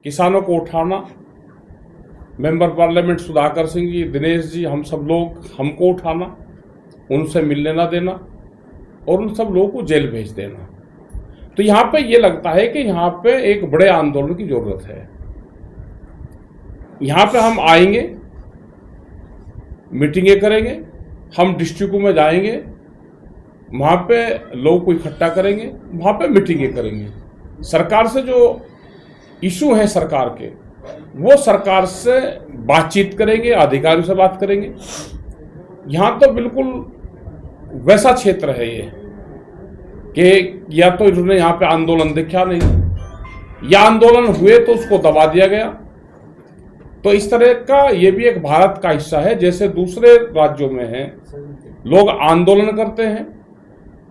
किसानों को उठाना, मेंबर पार्लियामेंट सुधाकर सिंह जी, दिनेश जी, हम सब लोग हमको उठाना, उनसे मिलने ना देना और उन सब लोगों को जेल भेज देना। तो यहाँ पे ये लगता है कि यहाँ पे एक बड़े आंदोलन की जरूरत है। यहाँ पे हम आएंगे, मीटिंगें करेंगे, हम डिस्ट्रिक्टों में जाएंगे, वहाँ पे लोगों को इकट्ठा करेंगे, वहाँ पे मीटिंगें करेंगे। सरकार से जो इशू है सरकार के, वो सरकार से बातचीत करेंगे, अधिकारियों से बात करेंगे। यहाँ तो बिल्कुल वैसा क्षेत्र है ये कि या तो इन्होंने यहाँ पे आंदोलन देखा नहीं, या आंदोलन हुए तो उसको दबा दिया गया। तो इस तरह का ये भी एक भारत का हिस्सा है। जैसे दूसरे राज्यों में है, लोग आंदोलन करते हैं,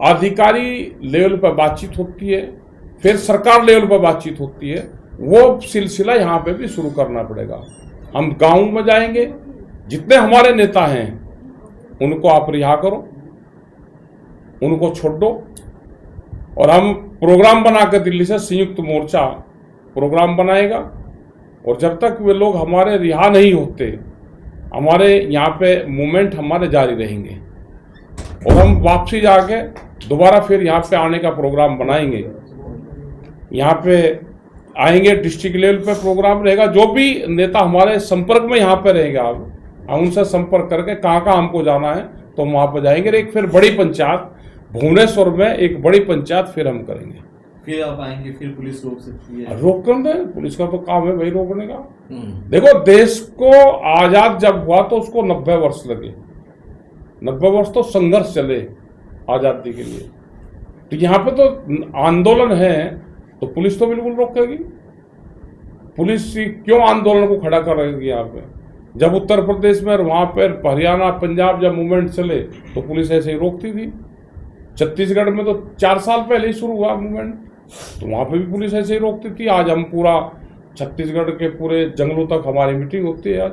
अधिकारी लेवल पर बातचीत होती है, फिर सरकार लेवल पर बातचीत होती है, वो सिलसिला यहाँ पे भी शुरू करना पड़ेगा। हम गाँव में जाएंगे, जितने हमारे नेता हैं उनको आप रिहा करो, उनको छोड़ दो, और हम प्रोग्राम बनाकर दिल्ली से संयुक्त मोर्चा प्रोग्राम बनाएगा। और जब तक वे लोग हमारे रिहा नहीं होते, हमारे यहाँ पे मूवमेंट हमारे जारी रहेंगे और हम वापसी जाके दोबारा फिर यहाँ पे आने का प्रोग्राम बनाएंगे। यहाँ पे आएंगे, डिस्ट्रिक्ट लेवल पे प्रोग्राम रहेगा। जो भी नेता हमारे संपर्क में यहाँ पे रहेगा, हम उनसे संपर्क करके कहाँ कहाँ हमको जाना है तो वहाँ पर जाएंगे। एक फिर बड़ी पंचायत भुवनेश्वर में, एक बड़ी पंचायत फिर हम करेंगे। फिर आप आएंगे, फिर पुलिस रोक सकती है? रोकने दें, पुलिस का तो काम है भाई रोकने का। देखो, देश को आजाद जब हुआ तो उसको 90 वर्ष लगे। 90 वर्ष तो संघर्ष चले आजादी के लिए। तो यहाँ पे तो आंदोलन है तो पुलिस तो बिल्कुल रोकेगी। पुलिस क्यों आंदोलन को खड़ा करेगी यहाँ पे? जब उत्तर प्रदेश में, वहाँ पर हरियाणा, पंजाब जब मूवमेंट चले तो पुलिस ऐसे ही रोकती थी। छत्तीसगढ़ में तो 4 साल पहले ही शुरू हुआ मूवमेंट, तो वहाँ पे भी पुलिस ऐसे ही रोकती थी। आज हम पूरा छत्तीसगढ़ के पूरे जंगलों तक हमारी मीटिंग होती है। आज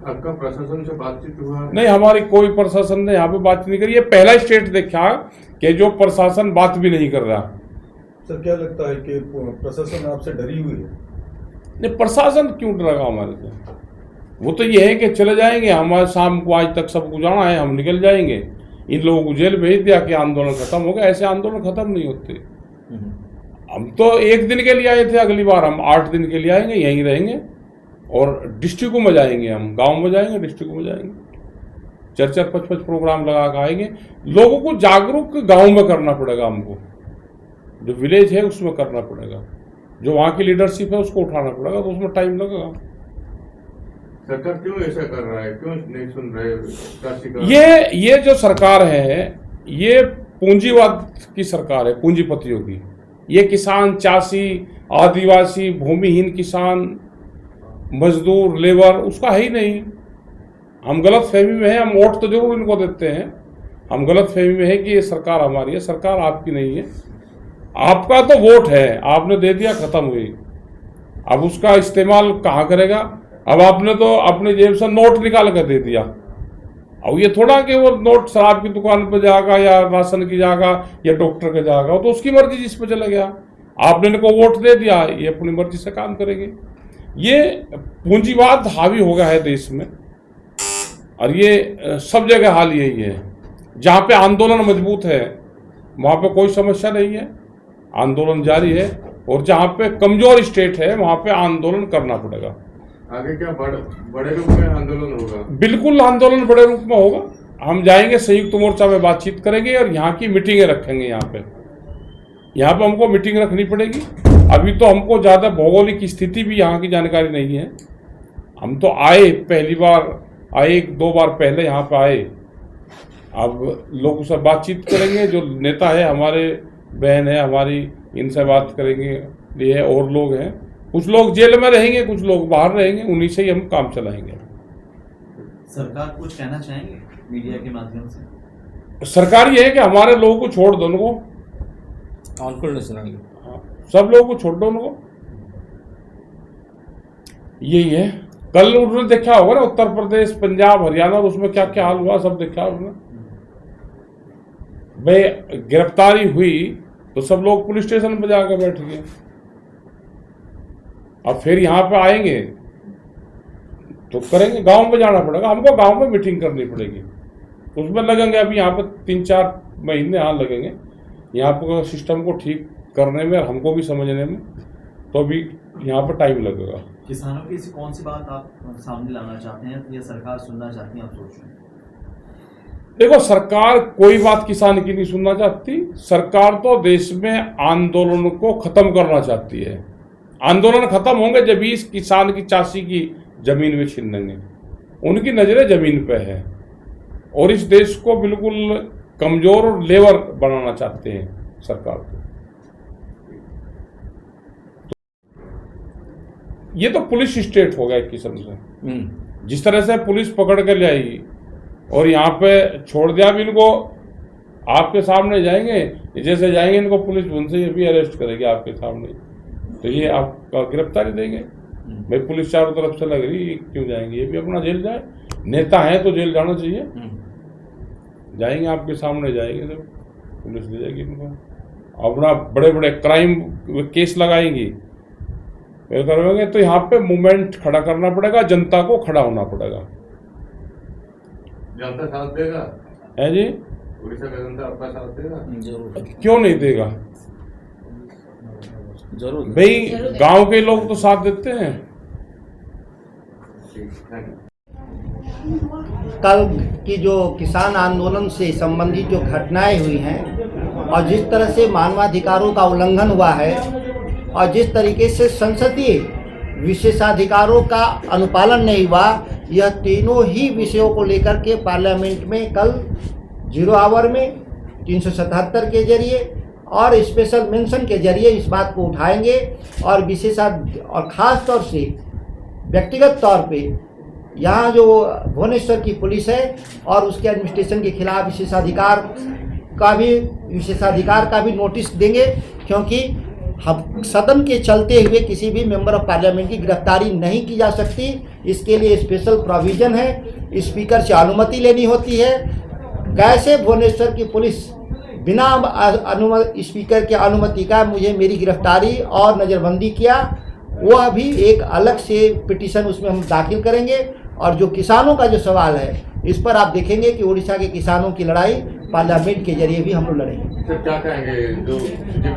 आपका प्रशासन से बातचीत हुआ? नहीं, हमारी कोई प्रशासन ने यहाँ पे बात नहीं करी। ये पहला स्टेट देखा कि जो प्रशासन बात भी नहीं कर रहा। सर, क्या लगता है कि प्रशासन आपसे डरी हुई है? नहीं, प्रशासन क्यों डरेगा हमारे से? वो तो ये है कि चले जाएंगे, हमारे शाम को आज तक सबको जाना है, हम निकल जाएंगे, इन लोगों को जेल भेज दिया कि आंदोलन खत्म हो गया। ऐसे आंदोलन खत्म नहीं होते। हम तो 1 दिन के लिए आए थे, अगली बार हम 8 दिन के लिए आएंगे, यहीं रहेंगे और डिस्ट्रिक्टों में जाएंगे, हम गांव में जाएंगे, डिस्ट्रिक्टों में जाएंगे, 4-4, 5-5 प्रोग्राम लगा कर आएंगे। लोगों को जागरूक गांव में करना पड़ेगा, हमको जो विलेज है उसमें करना पड़ेगा, जो वहाँ की लीडरशिप है उसको उठाना पड़ेगा, तो उसमें टाइम लगेगा। सरकार क्यों ऐसा कर रहा है, क्यों नहीं सुन रहे? ये जो सरकार है, ये पूंजीवाद की सरकार है, पूंजीपतियों की। ये किसान, चासी, आदिवासी, भूमिहीन किसान, मजदूर, लेबर, उसका है ही नहीं। हम गलत फहमी में है, हम वोट तो जरूर इनको देते हैं, हम गलत फहमी में है कि ये सरकार हमारी है। सरकार आपकी नहीं है, आपका तो वोट है, आपने दे दिया, खत्म हुई। अब उसका इस्तेमाल कहाँ करेगा? अब आपने तो अपनी जेब से नोट निकाल कर दे दिया। अब ये थोड़ा कि वो नोट शराब की दुकान पर जाएगा या राशन की जाएगा या डॉक्टर के जाएगा, तो उसकी मर्जी जिस पर चला गया। आपने इनको वोट दे दिया, ये अपनी मर्जी से काम करेंगे। ये पूंजीवाद हावी हो गया है देश में, और ये सब जगह हाल यही है। जहाँ पे आंदोलन मजबूत है वहाँ पे कोई समस्या नहीं है, आंदोलन जारी है, और जहाँ पे कमजोर स्टेट है वहाँ पे आंदोलन करना पड़ेगा। आगे क्या बड़े रूप में आंदोलन होगा? बिल्कुल आंदोलन बड़े रूप में होगा। हम जाएंगे, संयुक्त मोर्चा में बातचीत करेंगे और यहाँ की मीटिंगें रखेंगे। यहाँ पे हमको मीटिंग रखनी पड़ेगी। अभी तो हमको ज़्यादा भौगोलिक स्थिति भी यहाँ की जानकारी नहीं है। हम तो आए, पहली बार आए, 2 बार पहले यहाँ पे आए। अब लोगों से बातचीत करेंगे, जो नेता है हमारे, बहन है हमारी, इनसे बात करेंगे। ये और लोग हैं, कुछ लोग जेल में रहेंगे, कुछ लोग बाहर रहेंगे, उन्हीं से ही हम काम चलाएंगे। सरकार कुछ कहना चाहेंगे मीडिया के माध्यम से? सरकार ये है कि हमारे लोगों को छोड़ दो, उनको सब लोगों को छोड़ दो उनको, यही है। कल उन्होंने देखा होगा ना, उत्तर प्रदेश, पंजाब, हरियाणा, उसमें क्या क्या हाल हुआ, सब देखा उन्होंने। भाई गिरफ्तारी हुई तो सब लोग पुलिस स्टेशन पर जाकर बैठ गए। अब फिर यहाँ पे आएंगे तो करेंगे, गांव में जाना पड़ेगा हमको, गांव में मीटिंग करनी पड़ेगी, उसमें लगेंगे अभी यहाँ पे 3-4 महीने यहाँ लगेंगे यहाँ पर सिस्टम को ठीक करने में, हमको भी समझने में, तो अभी यहाँ पर टाइम लगेगा। किसानों की ऐसी कौन सी बात आप सामने लाना चाहते हैं या सरकार सुनना चाहती है, आप सोच रहे हैं? देखो, सरकार कोई बात किसान की नहीं सुनना चाहती। सरकार तो देश में आंदोलन को खत्म करना चाहती है। आंदोलन खत्म होंगे जब इस किसान की चासी की जमीन में छीनेंगे। उनकी नजरें जमीन पे है और इस देश को बिल्कुल कमजोर और लेबर बनाना चाहते हैं सरकार को। ये तो पुलिस स्टेट हो गया एक किस्म से। जिस तरह से पुलिस पकड़ कर ले आएगी और यहाँ पे छोड़ दिया भी इनको, आपके सामने जाएंगे, जैसे जाएंगे इनको पुलिस उनसे ये भी अरेस्ट करेगी आपके सामने, तो ये आपका गिरफ्तारी देंगे। भाई पुलिस चारों तरफ से लग रही, क्यों जाएंगे, ये भी अपना जेल जाए, नेता है तो जेल जाना चाहिए। जाएंगे आपके सामने जाएंगे तो पुलिस ले जाएगी इनको, अपना बड़े बड़े क्राइम केस लगाएंगी, करेंगे तो यहाँ पे मूवमेंट खड़ा करना पड़ेगा, जनता को खड़ा होना पड़ेगा। जनता साथ देगा है जी, उड़ीसा का जनता आपका साथ देगा? जरूर क्यों नहीं देगा जरूर भाई, गांव के लोग तो साथ देते हैं। ठीक, थैंक यू। कल की जो किसान आंदोलन से संबंधित जो घटनाएं हुई हैं और जिस तरह से मानवाधिकारों का उल्लंघन हुआ है और जिस तरीके से संसदीय विशेषाधिकारों का अनुपालन नहीं हुआ, यह तीनों ही विषयों को लेकर के पार्लियामेंट में कल 0 आवर में 377 के जरिए और स्पेशल मेंशन के जरिए इस बात को उठाएंगे और और ख़ास तौर से व्यक्तिगत तौर पे यहाँ जो भुवनेश्वर की पुलिस है और उसके एडमिनिस्ट्रेशन के खिलाफ विशेषाधिकार का भी नोटिस देंगे, क्योंकि हम सदन के चलते हुए किसी भी मेंबर ऑफ पार्लियामेंट की गिरफ्तारी नहीं की जा सकती। इसके लिए स्पेशल प्रोविज़न है, स्पीकर से अनुमति लेनी होती है। कैसे भुवनेश्वर की पुलिस बिना स्पीकर की अनुमति का मेरी गिरफ्तारी और नज़रबंदी किया, वह भी एक अलग से पिटीशन उसमें हम दाखिल करेंगे। और जो किसानों का जो सवाल है, इस पर आप देखेंगे कि उड़ीसा के किसानों की लड़ाई पार्लियामेंट के जरिए भी हम लोग लड़ेंगे। सर क्या कहेंगे, जो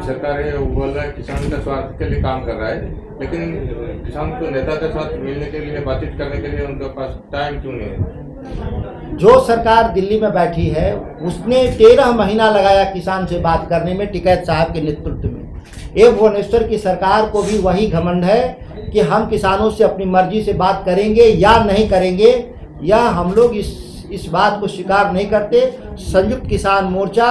सरकार है वो बोल रहा है किसान का स्वार्थ के लिए काम कर रहा है, लेकिन किसान को नेता के साथ मिलने के लिए, बातचीत करने के लिए उनके पास टाइम क्यों नहीं है? जो सरकार दिल्ली में बैठी है उसने 13 महीना लगाया किसान से बात करने में, टिकैत साहब के नेतृत्व में। ये भुवनेश्वर की सरकार को भी वही घमंड है कि हम किसानों से अपनी मर्जी से बात करेंगे या नहीं करेंगे, या हम लोग इस बात को स्वीकार नहीं करते। संयुक्त किसान मोर्चा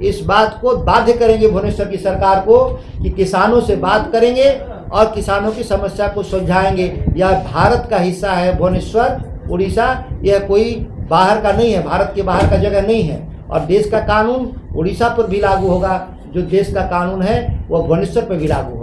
इस बात को बाध्य करेंगे भुवनेश्वर की सरकार को कि किसानों से बात करेंगे और किसानों की समस्या को सुलझाएंगे। यह भारत का हिस्सा है भुवनेश्वर, उड़ीसा, यह कोई बाहर का नहीं है, भारत के बाहर का जगह नहीं है। और देश का कानून उड़ीसा पर भी लागू होगा, जो देश का कानून है वह भुवनेश्वर पर भी लागू होगा।